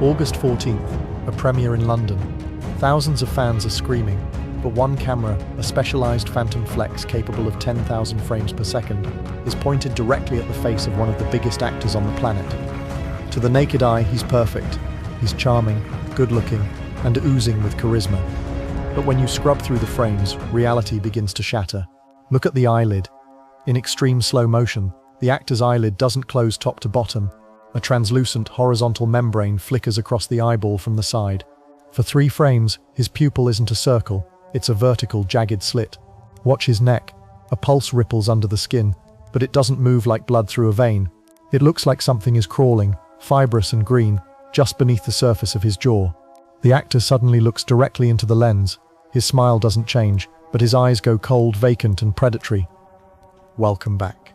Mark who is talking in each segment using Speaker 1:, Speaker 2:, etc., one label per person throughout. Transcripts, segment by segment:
Speaker 1: August 14th, a premiere in London. Thousands of fans are screaming, but one camera, a specialized Phantom Flex capable of 10,000 frames per second, is pointed directly at the face of one of the biggest actors on the planet. To the naked eye, he's perfect. He's charming, good-looking, and oozing with charisma. But when you scrub through the frames, reality begins to shatter. Look at the eyelid. In extreme slow motion, the actor's eyelid doesn't close top to bottom. A translucent, horizontal membrane flickers across the eyeball from the side. For 3 frames, his pupil isn't a circle, it's a vertical, jagged slit. Watch his neck. A pulse ripples under the skin, but it doesn't move like blood through a vein. It looks like something is crawling, fibrous and green, just beneath the surface of his jaw. The actor suddenly looks directly into the lens. His smile doesn't change, but his eyes go cold, vacant, and predatory. Welcome back.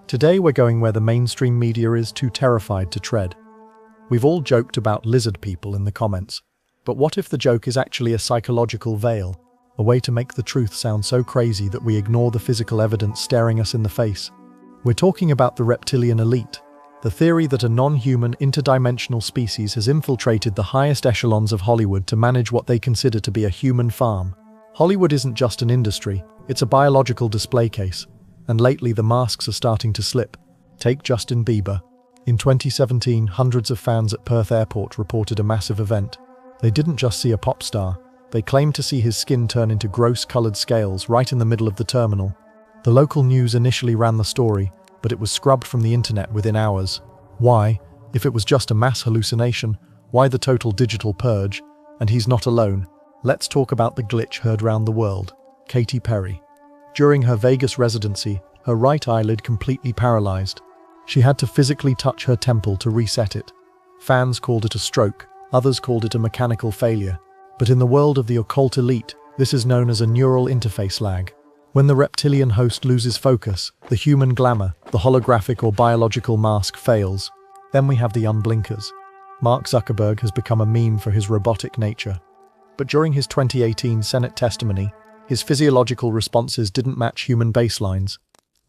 Speaker 1: Today we're going where the mainstream media is too terrified to tread. We've all joked about lizard people in the comments, but what if the joke is actually a psychological veil, a way to make the truth sound so crazy that we ignore the physical evidence staring us in the face? We're talking about the reptilian elite, the theory that a non-human interdimensional species has infiltrated the highest echelons of Hollywood to manage what they consider to be a human farm. Hollywood isn't just an industry, it's a biological display case. And lately the masks are starting to slip. Take Justin Bieber. In 2017, hundreds of fans at Perth Airport reported a massive event. They didn't just see a pop star, they claimed to see his skin turn into gross colored scales right in the middle of the terminal. The local news initially ran the story, but it was scrubbed from the internet within hours. Why? If it was just a mass hallucination, why the total digital purge? And he's not alone. Let's talk about the glitch heard round the world. Katy Perry. During her Vegas residency, her right eyelid completely paralyzed. She had to physically touch her temple to reset it. Fans called it a stroke, others called it a mechanical failure. But in the world of the occult elite, this is known as a neural interface lag. When the reptilian host loses focus, the human glamour, the holographic or biological mask fails. Then we have the unblinkers. Mark Zuckerberg has become a meme for his robotic nature. But during his 2018 Senate testimony, his physiological responses didn't match human baselines.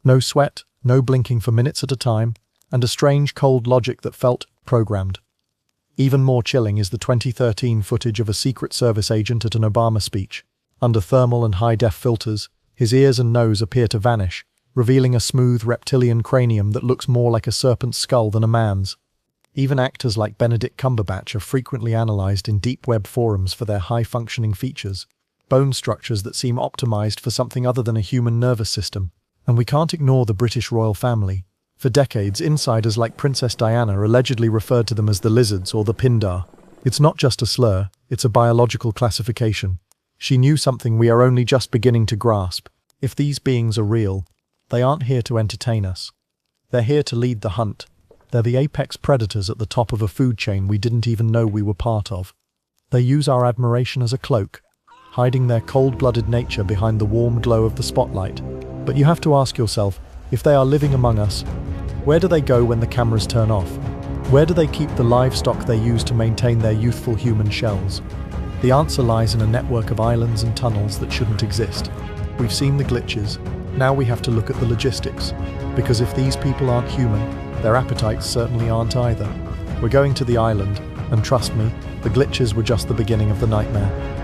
Speaker 1: No sweat, no blinking for minutes at a time, and a strange cold logic that felt programmed. Even more chilling is the 2013 footage of a Secret Service agent at an Obama speech. Under thermal and high-def filters, his ears and nose appear to vanish, revealing a smooth reptilian cranium that looks more like a serpent's skull than a man's. Even actors like Benedict Cumberbatch are frequently analyzed in deep web forums for their high-functioning features. Bone structures that seem optimized for something other than a human nervous system. And we can't ignore the British royal family. For decades, insiders like Princess Diana allegedly referred to them as the lizards or the Pindar. It's not just a slur, it's a biological classification. She knew something we are only just beginning to grasp. If these beings are real, they aren't here to entertain us. They're here to lead the hunt. They're the apex predators at the top of a food chain we didn't even know we were part of. They use our admiration as a cloak, hiding their cold-blooded nature behind the warm glow of the spotlight. But you have to ask yourself, if they are living among us, where do they go when the cameras turn off? Where do they keep the livestock they use to maintain their youthful human shells? The answer lies in a network of islands and tunnels that shouldn't exist. We've seen the glitches, now we have to look at the logistics. Because if these people aren't human, their appetites certainly aren't either. We're going to the island, and trust me, the glitches were just the beginning of the nightmare.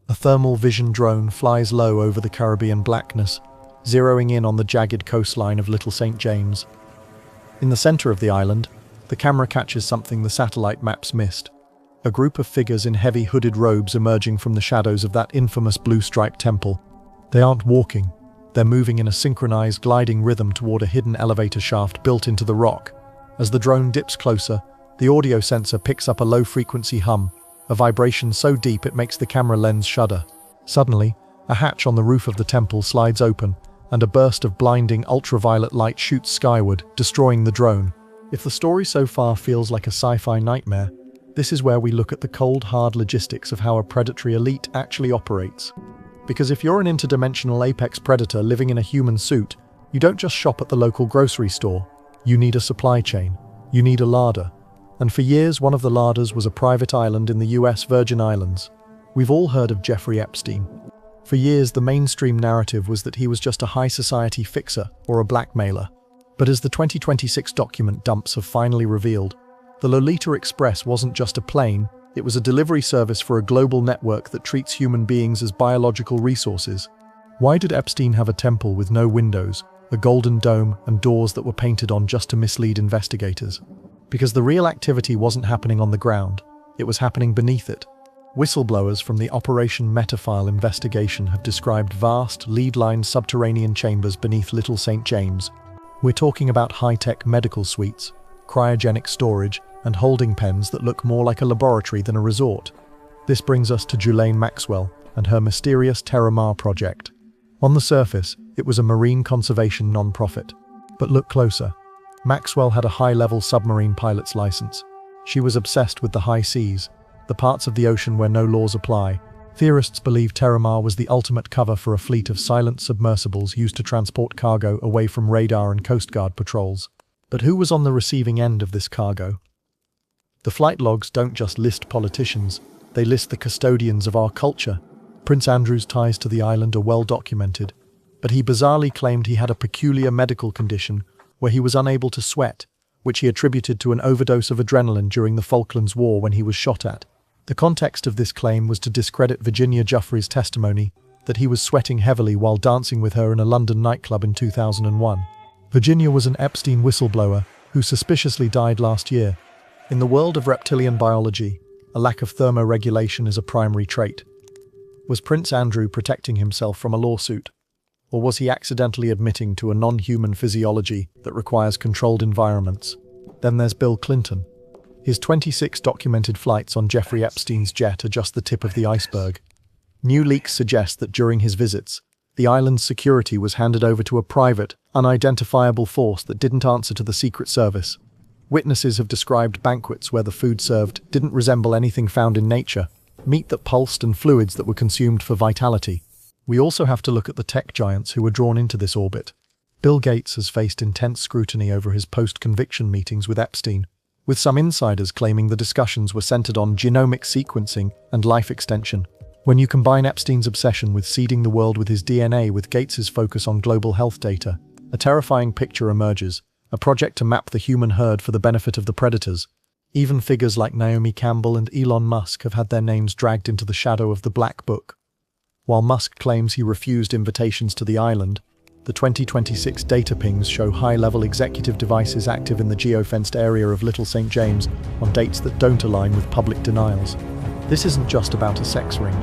Speaker 1: A thermal vision drone flies low over the Caribbean blackness, zeroing in on the jagged coastline of Little St. James. In the center of the island, the camera catches something the satellite maps missed. A group of figures in heavy hooded robes emerging from the shadows of that infamous blue-striped temple. They aren't walking, they're moving in a synchronized gliding rhythm toward a hidden elevator shaft built into the rock. As the drone dips closer, the audio sensor picks up a low-frequency hum, a vibration so deep it makes the camera lens shudder. Suddenly, a hatch on the roof of the temple slides open, and a burst of blinding ultraviolet light shoots skyward, destroying the drone. If the story so far feels like a sci-fi nightmare, this is where we look at the cold, hard logistics of how a predatory elite actually operates. Because if you're an interdimensional apex predator living in a human suit, you don't just shop at the local grocery store. You need a supply chain. You need a larder. And for years, one of the larders was a private island in the US Virgin Islands. We've all heard of Jeffrey Epstein. For years, the mainstream narrative was that he was just a high society fixer or a blackmailer. But as the 2026 document dumps have finally revealed, the Lolita Express wasn't just a plane, it was a delivery service for a global network that treats human beings as biological resources. Why did Epstein have a temple with no windows, a golden dome, and doors that were painted on just to mislead investigators? Because the real activity wasn't happening on the ground, it was happening beneath it. Whistleblowers from the Operation Metaphile investigation have described vast, lead-lined subterranean chambers beneath Little St. James. We're talking about high-tech medical suites, cryogenic storage, and holding pens that look more like a laboratory than a resort. This brings us to Ghislaine Maxwell and her mysterious Terra Mar project. On the surface, it was a marine conservation non-profit. But look closer. Maxwell had a high-level submarine pilot's license. She was obsessed with the high seas, the parts of the ocean where no laws apply. Theorists believe Terra Mar was the ultimate cover for a fleet of silent submersibles used to transport cargo away from radar and Coast Guard patrols. But who was on the receiving end of this cargo? The flight logs don't just list politicians, they list the custodians of our culture. Prince Andrew's ties to the island are well documented, but he bizarrely claimed he had a peculiar medical condition where he was unable to sweat, which he attributed to an overdose of adrenaline during the Falklands War when he was shot at. The context of this claim was to discredit Virginia Giuffre's testimony that he was sweating heavily while dancing with her in a London nightclub in 2001. Virginia was an Epstein whistleblower who suspiciously died last year. In the world of reptilian biology, a lack of thermoregulation is a primary trait. Was Prince Andrew protecting himself from a lawsuit? Or was he accidentally admitting to a non-human physiology that requires controlled environments? Then there's Bill Clinton. His 26 documented flights on Jeffrey Epstein's jet are just the tip of the iceberg. New leaks suggest that during his visits, the island's security was handed over to a private, unidentifiable force that didn't answer to the Secret Service. Witnesses have described banquets where the food served didn't resemble anything found in nature, meat that pulsed and fluids that were consumed for vitality. We also have to look at the tech giants who were drawn into this orbit. Bill Gates has faced intense scrutiny over his post-conviction meetings with Epstein, with some insiders claiming the discussions were centered on genomic sequencing and life extension. When you combine Epstein's obsession with seeding the world with his DNA with Gates's focus on global health data, a terrifying picture emerges, a project to map the human herd for the benefit of the predators. Even figures like Naomi Campbell and Elon Musk have had their names dragged into the shadow of the Black Book. While Musk claims he refused invitations to the island, the 2026 data pings show high-level executive devices active in the geofenced area of Little St. James on dates that don't align with public denials. This isn't just about a sex ring.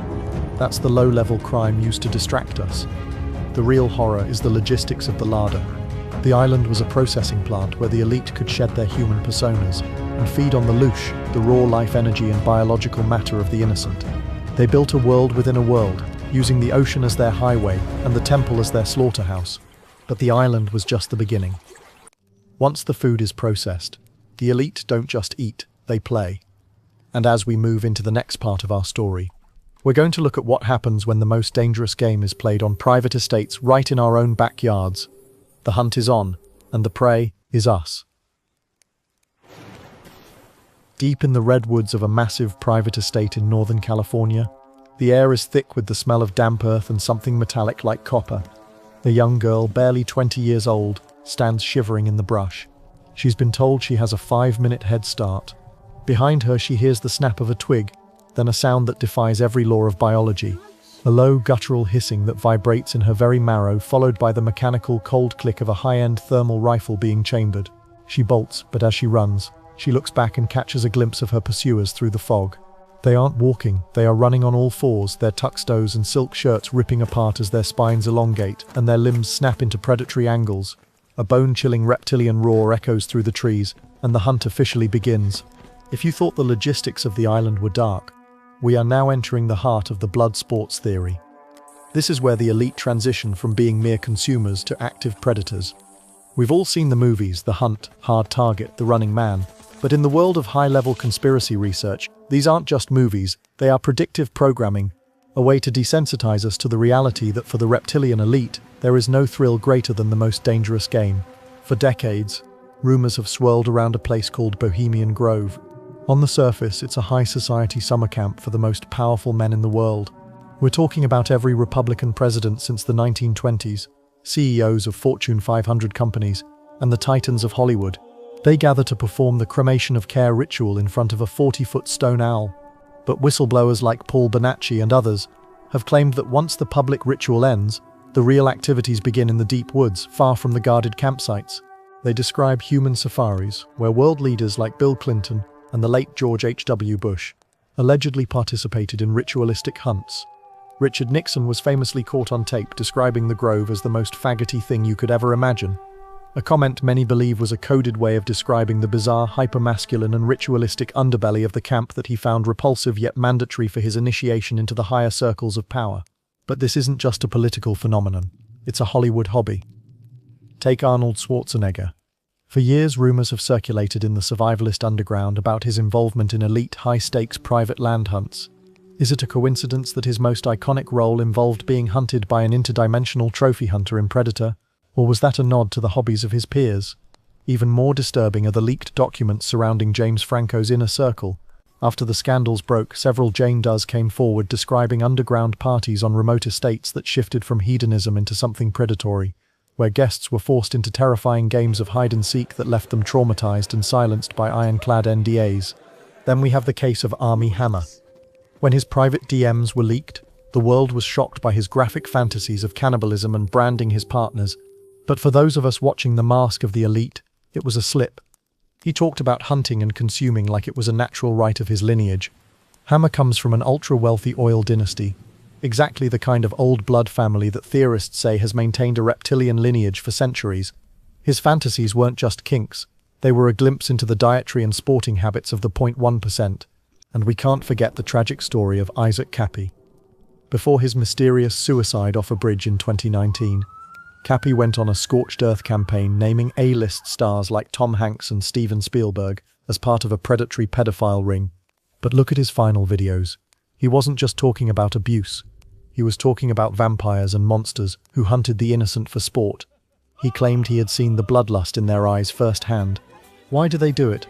Speaker 1: That's the low-level crime used to distract us. The real horror is the logistics of the LARDER. The island was a processing plant where the elite could shed their human personas and feed on the louche, the raw life energy and biological matter of the innocent. They built a world within a world, using the ocean as their highway and the temple as their slaughterhouse. But the island was just the beginning. Once the food is processed, the elite don't just eat, they play. And as we move into the next part of our story, we're going to look at what happens when the most dangerous game is played on private estates right in our own backyards. The hunt is on, and the prey is us. Deep in the redwoods of a massive private estate in Northern California, the air is thick with the smell of damp earth and something metallic like copper. A young girl, barely 20 years old, stands shivering in the brush. She's been told she has a 5-minute head start. Behind her, she hears the snap of a twig, then a sound that defies every law of biology. A low, guttural hissing that vibrates in her very marrow, followed by the mechanical, cold click of a high-end thermal rifle being chambered. She bolts, but as she runs, she looks back and catches a glimpse of her pursuers through the fog. They aren't walking, they are running on all fours, their tuxedos and silk shirts ripping apart as their spines elongate and their limbs snap into predatory angles. A bone-chilling reptilian roar echoes through the trees, and the hunt officially begins. If you thought the logistics of the island were dark, we are now entering the heart of the blood sports theory. This is where the elite transition from being mere consumers to active predators. We've all seen the movies, The Hunt, Hard Target, The Running Man, but in the world of high-level conspiracy research, these aren't just movies, they are predictive programming, a way to desensitize us to the reality that for the reptilian elite, there is no thrill greater than the most dangerous game. For decades, rumors have swirled around a place called Bohemian Grove. On the surface, it's a high society summer camp for the most powerful men in the world. We're talking about every Republican president since the 1920s, CEOs of Fortune 500 companies, and the titans of Hollywood. They gather to perform the cremation of care ritual in front of a 40-foot stone owl. But whistleblowers like Paul Bonacci and others have claimed that once the public ritual ends, the real activities begin in the deep woods, far from the guarded campsites. They describe human safaris, where world leaders like Bill Clinton and the late George H.W. Bush allegedly participated in ritualistic hunts. Richard Nixon was famously caught on tape describing the Grove as the most faggoty thing you could ever imagine, a comment many believe was a coded way of describing the bizarre, hypermasculine and ritualistic underbelly of the camp that he found repulsive yet mandatory for his initiation into the higher circles of power. But this isn't just a political phenomenon, it's a Hollywood hobby. Take Arnold Schwarzenegger. For years, rumors have circulated in the survivalist underground about his involvement in elite, high-stakes private land hunts. Is it a coincidence that his most iconic role involved being hunted by an interdimensional trophy hunter in Predator? Or was that a nod to the hobbies of his peers? Even more disturbing are the leaked documents surrounding James Franco's inner circle. After the scandals broke, several Jane Does came forward describing underground parties on remote estates that shifted from hedonism into something predatory, where guests were forced into terrifying games of hide-and-seek that left them traumatized and silenced by ironclad NDAs. Then we have the case of Armie Hammer. When his private DMs were leaked, the world was shocked by his graphic fantasies of cannibalism and branding his partners. But for those of us watching The Mask of the Elite, it was a slip. He talked about hunting and consuming like it was a natural right of his lineage. Hammer comes from an ultra-wealthy oil dynasty, exactly the kind of old blood family that theorists say has maintained a reptilian lineage for centuries. His fantasies weren't just kinks, they were a glimpse into the dietary and sporting habits of the 0.1%, and we can't forget the tragic story of Isaac Cappy. Before his mysterious suicide off a bridge in 2019, Cappy went on a scorched earth campaign naming A-list stars like Tom Hanks and Steven Spielberg as part of a predatory pedophile ring. But look at his final videos. He wasn't just talking about abuse. He was talking about vampires and monsters who hunted the innocent for sport. He claimed he had seen the bloodlust in their eyes firsthand. Why do they do it?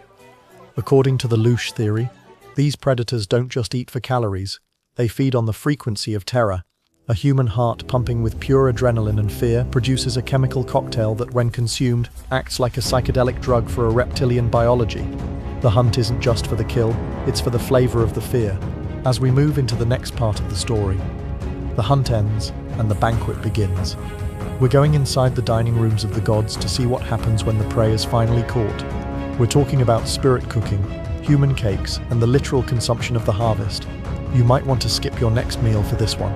Speaker 1: According to the Loosh theory, these predators don't just eat for calories. They feed on the frequency of terror. A human heart pumping with pure adrenaline and fear produces a chemical cocktail that, when consumed, acts like a psychedelic drug for a reptilian biology. The hunt isn't just for the kill, it's for the flavor of the fear. As we move into the next part of the story, the hunt ends and the banquet begins. We're going inside the dining rooms of the gods to see what happens when the prey is finally caught. We're talking about spirit cooking, human cakes, and the literal consumption of the harvest. You might want to skip your next meal for this one.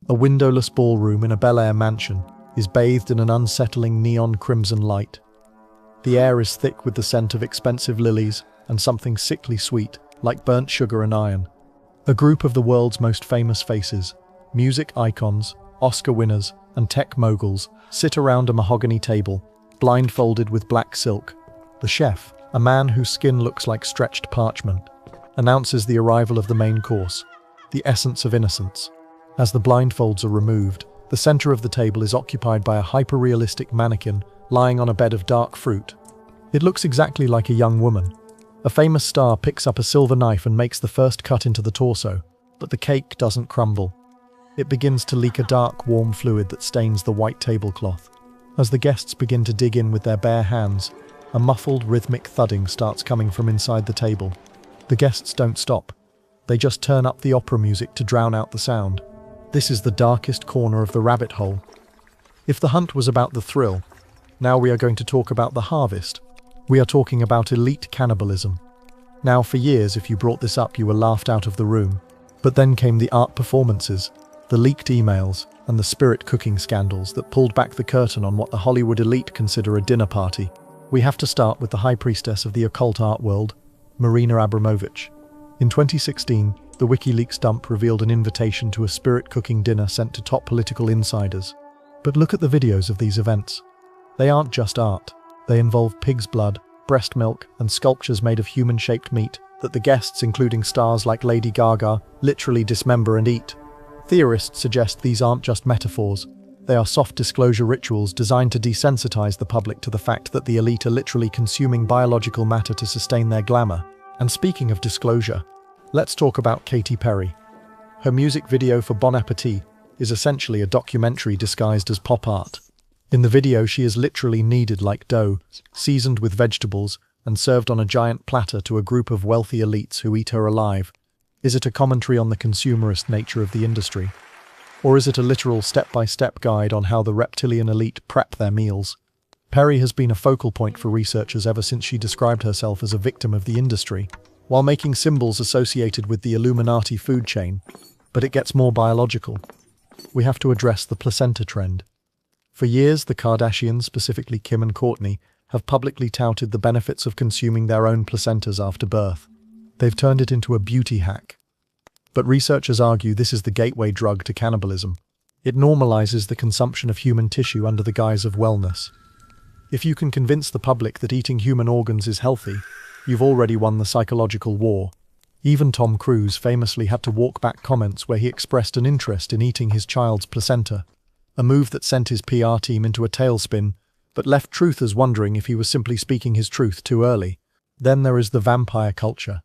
Speaker 1: A windowless ballroom in a Bel Air mansion is bathed in an unsettling neon crimson light. The air is thick with the scent of expensive lilies and something sickly sweet, like burnt sugar and iron. A group of the world's most famous faces, music icons, Oscar winners, and tech moguls sit around a mahogany table, blindfolded with black silk. The chef, a man whose skin looks like stretched parchment, announces the arrival of the main course, the essence of innocence. As the blindfolds are removed, the center of the table is occupied by a hyper-realistic mannequin lying on a bed of dark fruit. It looks exactly like a young woman. A famous star picks up a silver knife and makes the first cut into the torso, but the cake doesn't crumble. It begins to leak a dark, warm fluid that stains the white tablecloth. As the guests begin to dig in with their bare hands, a muffled, rhythmic thudding starts coming from inside the table. The guests don't stop. They just turn up the opera music to drown out the sound. This is the darkest corner of the rabbit hole. If the hunt was about the thrill, now we are going to talk about the harvest. We are talking about elite cannibalism. Now, for years, if you brought this up, you were laughed out of the room. But then came the art performances, the leaked emails, and the spirit cooking scandals that pulled back the curtain on what the Hollywood elite consider a dinner party. We have to start with the high priestess of the occult art world, Marina Abramovich. In 2016, the WikiLeaks dump revealed an invitation to a spirit cooking dinner sent to top political insiders. But look at the videos of these events. They aren't just art. They involve pig's blood, breast milk, and sculptures made of human-shaped meat that the guests, including stars like Lady Gaga, literally dismember and eat. Theorists suggest these aren't just metaphors. They are soft disclosure rituals designed to desensitize the public to the fact that the elite are literally consuming biological matter to sustain their glamour. And speaking of disclosure, let's talk about Katy Perry. Her music video for Bon Appetit is essentially a documentary disguised as pop art. In the video, she is literally kneaded like dough, seasoned with vegetables, and served on a giant platter to a group of wealthy elites who eat her alive. Is it a commentary on the consumerist nature of the industry? Or is it a literal step-by-step guide on how the reptilian elite prep their meals? Perry has been a focal point for researchers ever since she described herself as a victim of the industry, while making symbols associated with the Illuminati food chain. But it gets more biological. We have to address the placenta trend. For years, the Kardashians, specifically Kim and Kourtney, have publicly touted the benefits of consuming their own placentas after birth. They've turned it into a beauty hack. But researchers argue this is the gateway drug to cannibalism. It normalizes the consumption of human tissue under the guise of wellness. If you can convince the public that eating human organs is healthy, you've already won the psychological war. Even Tom Cruise famously had to walk back comments where he expressed an interest in eating his child's placenta, a move that sent his PR team into a tailspin, but left truthers wondering if he was simply speaking his truth too early. Then there is the vampire culture.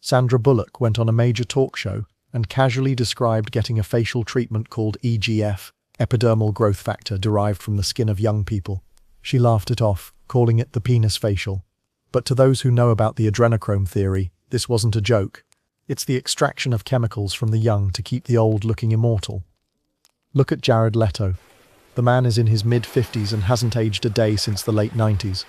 Speaker 1: Sandra Bullock went on a major talk show and casually described getting a facial treatment called EGF, epidermal growth factor derived from the skin of young people. She laughed it off, calling it the penis facial. But to those who know about the adrenochrome theory, this wasn't a joke. It's the extraction of chemicals from the young to keep the old looking immortal. Look at Jared Leto. The man is in his mid-50s and hasn't aged a day since the late 90s.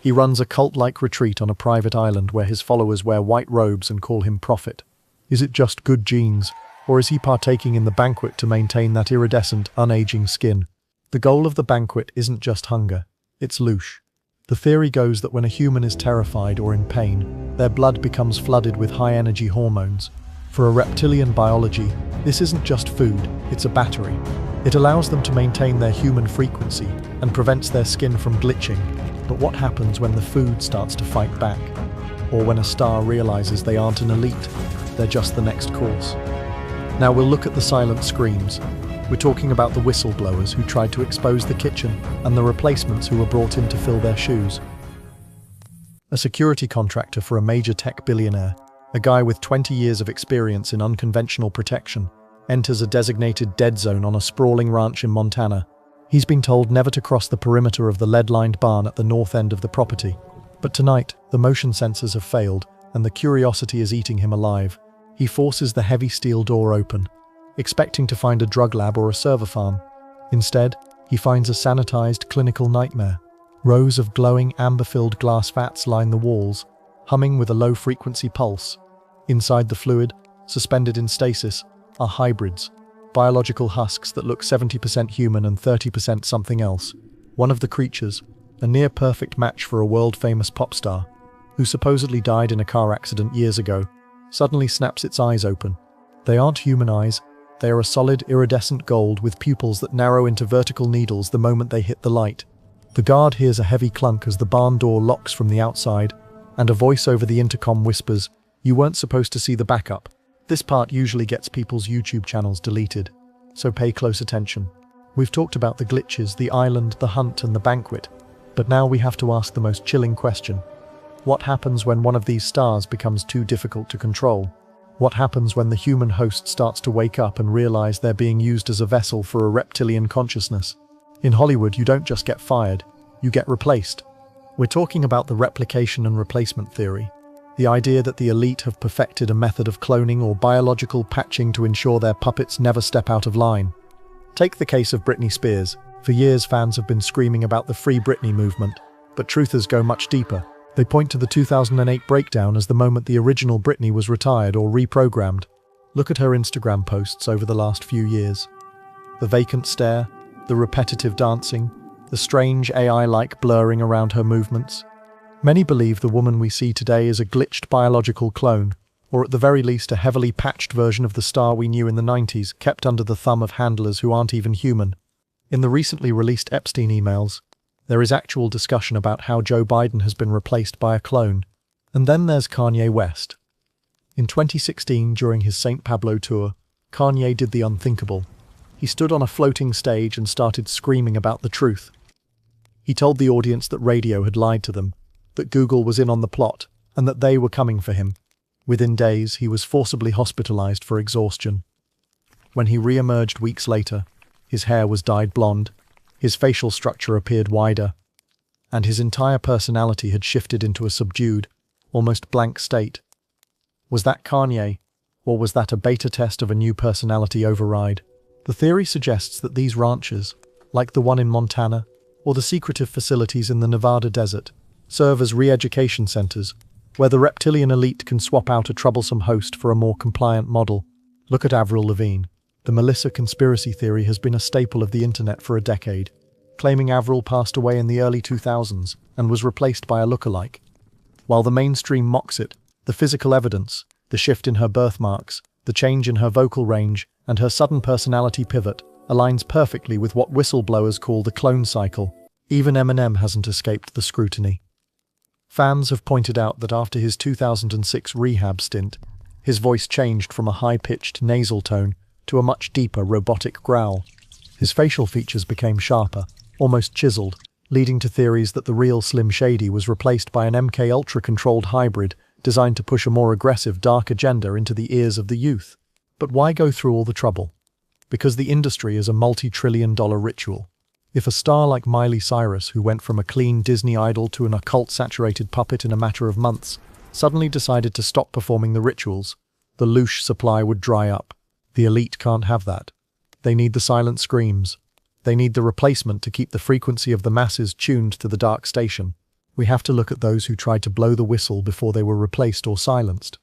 Speaker 1: He runs a cult-like retreat on a private island where his followers wear white robes and call him prophet. Is it just good genes, or is he partaking in the banquet to maintain that iridescent, unaging skin? The goal of the banquet isn't just hunger, it's louche. The theory goes that when a human is terrified or in pain, their blood becomes flooded with high-energy hormones. For a reptilian biology, this isn't just food, it's a battery. It allows them to maintain their human frequency and prevents their skin from glitching. But what happens when the food starts to fight back? Or when a star realizes they aren't an elite, they're just the next course? Now we'll look at the silent screams. We're talking about the whistleblowers who tried to expose the kitchen and the replacements who were brought in to fill their shoes. A security contractor for a major tech billionaire, a guy with 20 years of experience in unconventional protection, enters a designated dead zone on a sprawling ranch in Montana. He's been told never to cross the perimeter of the lead-lined barn at the north end of the property. But tonight, the motion sensors have failed, and the curiosity is eating him alive. He forces the heavy steel door open, expecting to find a drug lab or a server farm. Instead, he finds a sanitized clinical nightmare. Rows of glowing, amber-filled glass vats line the walls, humming with a low-frequency pulse. Inside the fluid, suspended in stasis, are hybrids, biological husks that look 70% human and 30% something else. One of the creatures, a near-perfect match for a world-famous pop star, who supposedly died in a car accident years ago, suddenly snaps its eyes open. They aren't human eyes. They are a solid, iridescent gold with pupils that narrow into vertical needles the moment they hit the light. The guard hears a heavy clunk as the barn door locks from the outside, and a voice over the intercom whispers, "You weren't supposed to see the backup." This part usually gets people's YouTube channels deleted, so pay close attention. We've talked about the glitches, the island, the hunt, and the banquet, but now we have to ask the most chilling question. What happens when one of these stars becomes too difficult to control? What happens when the human host starts to wake up and realize they're being used as a vessel for a reptilian consciousness? In Hollywood, you don't just get fired, you get replaced. We're talking about the replication and replacement theory, the idea that the elite have perfected a method of cloning or biological patching to ensure their puppets never step out of line. Take the case of Britney Spears. For years, fans have been screaming about the Free Britney movement, but truthers go much deeper. They point to the 2008 breakdown as the moment the original Britney was retired or reprogrammed. Look at her Instagram posts over the last few years. The vacant stare, the repetitive dancing, the strange AI-like blurring around her movements. Many believe the woman we see today is a glitched biological clone, or at the very least a heavily patched version of the star we knew in the 90s, kept under the thumb of handlers who aren't even human. In the recently released Epstein emails, there is actual discussion about how Joe Biden has been replaced by a clone. And then there's Kanye West. In 2016, during his St. Pablo tour, Kanye did the unthinkable. He stood on a floating stage and started screaming about the truth. He told the audience that radio had lied to them, that Google was in on the plot, and that they were coming for him. Within days, he was forcibly hospitalized for exhaustion. When he re-emerged weeks later, his hair was dyed blonde, His facial structure appeared wider, and his entire personality had shifted into a subdued, almost blank state. Was that Kanye, or was that a beta test of a new personality override? The theory suggests that these ranches, like the one in Montana, or the secretive facilities in the Nevada desert, serve as re-education centers, where the reptilian elite can swap out a troublesome host for a more compliant model. Look at Avril Lavigne. The Melissa conspiracy theory has been a staple of the internet for a decade, claiming Avril passed away in the early 2000s and was replaced by a lookalike. While the mainstream mocks it, the physical evidence, the shift in her birthmarks, the change in her vocal range, and her sudden personality pivot aligns perfectly with what whistleblowers call the clone cycle. Even Eminem hasn't escaped the scrutiny. Fans have pointed out that after his 2006 rehab stint, his voice changed from a high-pitched nasal tone to a much deeper robotic growl. His facial features became sharper, almost chiseled, leading to theories that the real Slim Shady was replaced by an MK Ultra-controlled hybrid designed to push a more aggressive, dark agenda into the ears of the youth. But why go through all the trouble? Because the industry is a multi-trillion-dollar ritual. If a star like Miley Cyrus, who went from a clean Disney idol to an occult-saturated puppet in a matter of months, suddenly decided to stop performing the rituals, the louche supply would dry up. The elite can't have that. They need the silent screams. They need the replacement to keep the frequency of the masses tuned to the dark station. We have to look at those who tried to blow the whistle before they were replaced or silenced.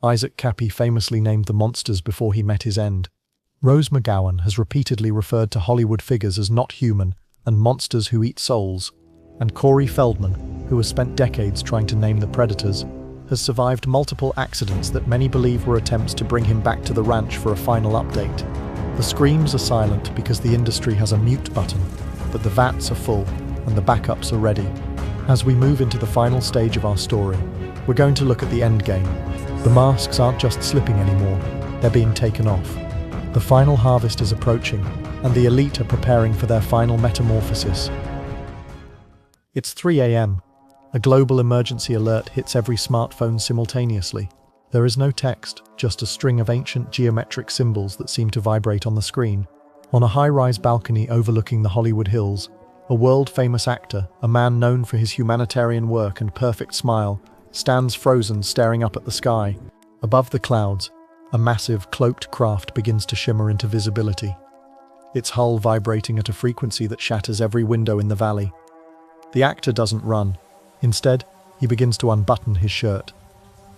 Speaker 1: Isaac Cappy famously named the monsters before he met his end. Rose McGowan has repeatedly referred to Hollywood figures as not human and monsters who eat souls. And Corey Feldman, who has spent decades trying to name the predators, has survived multiple accidents that many believe were attempts to bring him back to the ranch for a final update. The screams are silent because the industry has a mute button, but the vats are full and the backups are ready. As we move into the final stage of our story, we're going to look at the endgame. The masks aren't just slipping anymore, they're being taken off. The final harvest is approaching, and the elite are preparing for their final metamorphosis. It's 3 a.m. A global emergency alert hits every smartphone simultaneously. There is no text, just a string of ancient geometric symbols that seem to vibrate on the screen. On a high-rise balcony overlooking the Hollywood Hills, a world-famous actor, a man known for his humanitarian work and perfect smile, stands frozen staring up at the sky. Above the clouds, a massive, cloaked craft begins to shimmer into visibility, its hull vibrating at a frequency that shatters every window in the valley. The actor doesn't run. Instead, he begins to unbutton his shirt.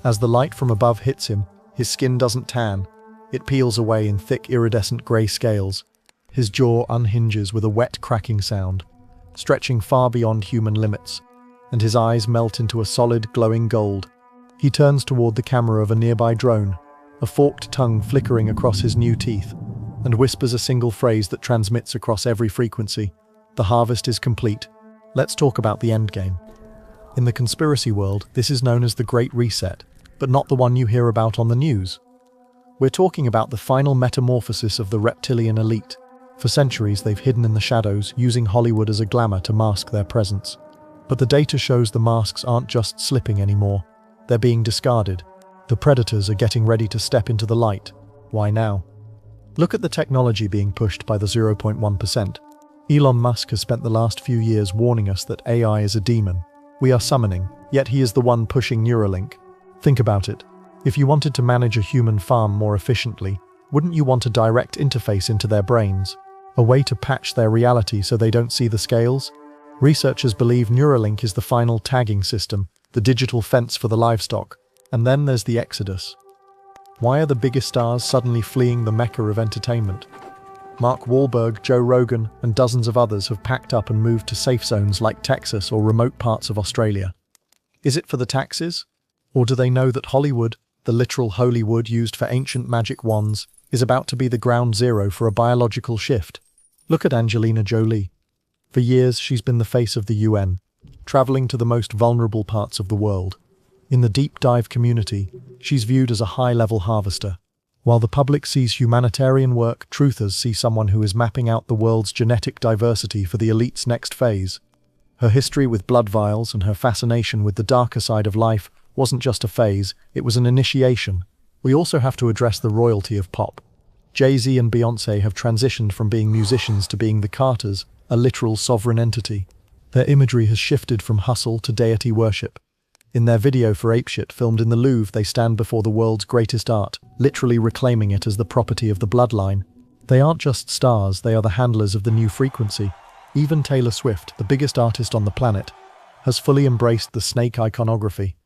Speaker 1: As the light from above hits him, his skin doesn't tan. It peels away in thick, iridescent grey scales. His jaw unhinges with a wet, cracking sound, stretching far beyond human limits, and his eyes melt into a solid, glowing gold. He turns toward the camera of a nearby drone, a forked tongue flickering across his new teeth, and whispers a single phrase that transmits across every frequency. The harvest is complete. Let's talk about the endgame. In the conspiracy world, this is known as the Great Reset, but not the one you hear about on the news. We're talking about the final metamorphosis of the reptilian elite. For centuries, they've hidden in the shadows, using Hollywood as a glamour to mask their presence. But the data shows the masks aren't just slipping anymore. They're being discarded. The predators are getting ready to step into the light. Why now? Look at the technology being pushed by the 0.1%. Elon Musk has spent the last few years warning us that AI is a demon we are summoning, yet he is the one pushing Neuralink. Think about it. If you wanted to manage a human farm more efficiently, wouldn't you want a direct interface into their brains? A way to patch their reality so they don't see the scales? Researchers believe Neuralink is the final tagging system, the digital fence for the livestock. And then there's the exodus. Why are the biggest stars suddenly fleeing the mecca of entertainment? Mark Wahlberg, Joe Rogan, and dozens of others have packed up and moved to safe zones like Texas or remote parts of Australia. Is it for the taxes? Or do they know that Hollywood, the literal holy wood used for ancient magic wands, is about to be the ground zero for a biological shift? Look at Angelina Jolie. For years, she's been the face of the UN, traveling to the most vulnerable parts of the world. In the deep dive community, she's viewed as a high-level harvester. While the public sees humanitarian work, truthers see someone who is mapping out the world's genetic diversity for the elite's next phase. Her history with blood vials and her fascination with the darker side of life wasn't just a phase, it was an initiation. We also have to address the royalty of pop. Jay-Z and Beyoncé have transitioned from being musicians to being the Carters, a literal sovereign entity. Their imagery has shifted from hustle to deity worship. In their video for Apeshit filmed in the Louvre, they stand before the world's greatest art, literally reclaiming it as the property of the bloodline. They aren't just stars, they are the handlers of the new frequency. Even Taylor Swift, the biggest artist on the planet, has fully embraced the snake iconography.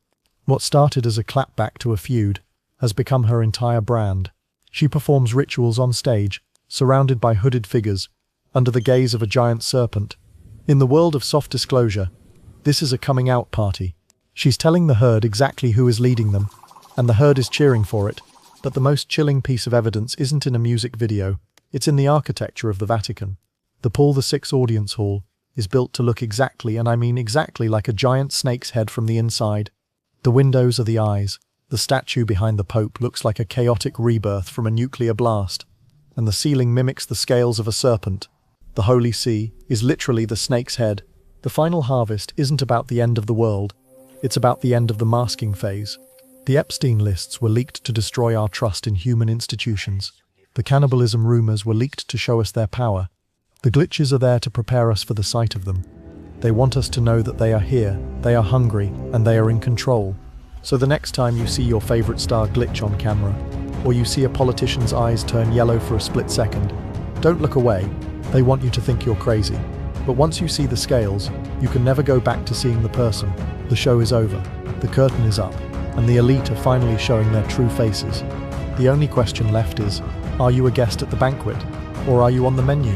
Speaker 1: What started as a clapback to a feud has become her entire brand. She performs rituals on stage, surrounded by hooded figures, under the gaze of a giant serpent. In the world of soft disclosure, this is a coming out party. She's telling the herd exactly who is leading them, and the herd is cheering for it. But the most chilling piece of evidence isn't in a music video, it's in the architecture of the Vatican. The Paul VI audience hall is built to look exactly, and I mean exactly, like a giant snake's head from the inside. The windows are the eyes, the statue behind the Pope looks like a chaotic rebirth from a nuclear blast, and the ceiling mimics the scales of a serpent. The Holy See is literally the snake's head. The final harvest isn't about the end of the world, it's about the end of the masking phase. The Epstein lists were leaked to destroy our trust in human institutions. The cannibalism rumors were leaked to show us their power. The glitches are there to prepare us for the sight of them. They want us to know that they are here, they are hungry, and they are in control. So the next time you see your favorite star glitch on camera, or you see a politician's eyes turn yellow for a split second, don't look away. They want you to think you're crazy. But once you see the scales, you can never go back to seeing the person. The show is over, the curtain is up, and the elite are finally showing their true faces. The only question left is, are you a guest at the banquet, or are you on the menu?